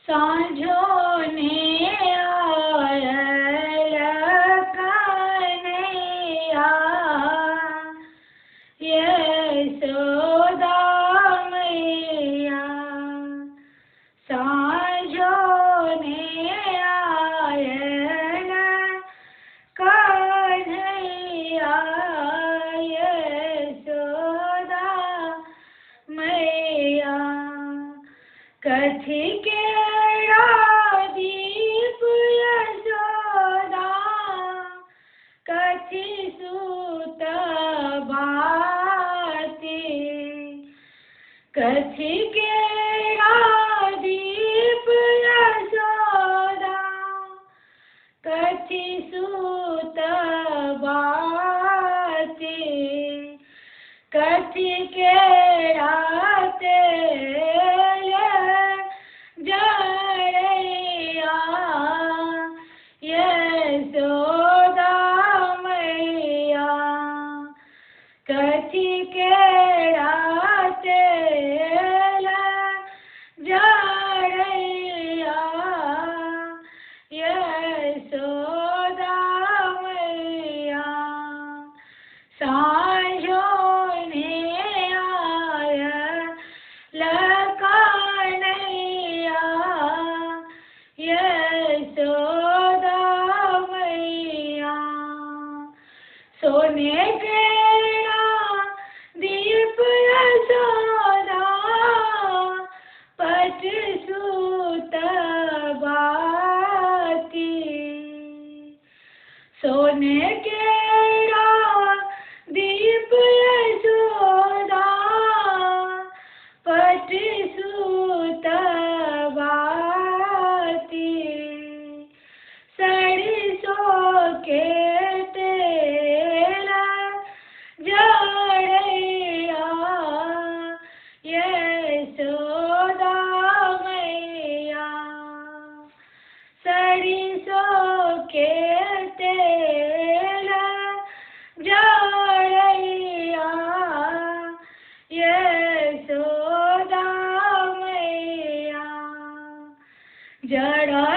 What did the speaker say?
साँझों ने आयल कन्हैया, यशोदा मैया। साँझों ने आयल कन्हैया, यशोदा मैया। कथी के दीप यशोदा, कथी सूत बाती। कथी के दीप यशोदा, कथी सूत बाती। कथी के तेल जरैया, यशोदा मैया। कथी के तेल जरैया, यशोदा मैया। साँझों ने आयल कन्हैया, यशोदा मैया। सोने के दीप यशोदा, पट सूत बाती। सोने के दीप यशोदा, पट सूत बाती। सरसों के तेल जरैया, यशोदा मैया। सरसों के तेल जरैया, यशोदा मैया। जरा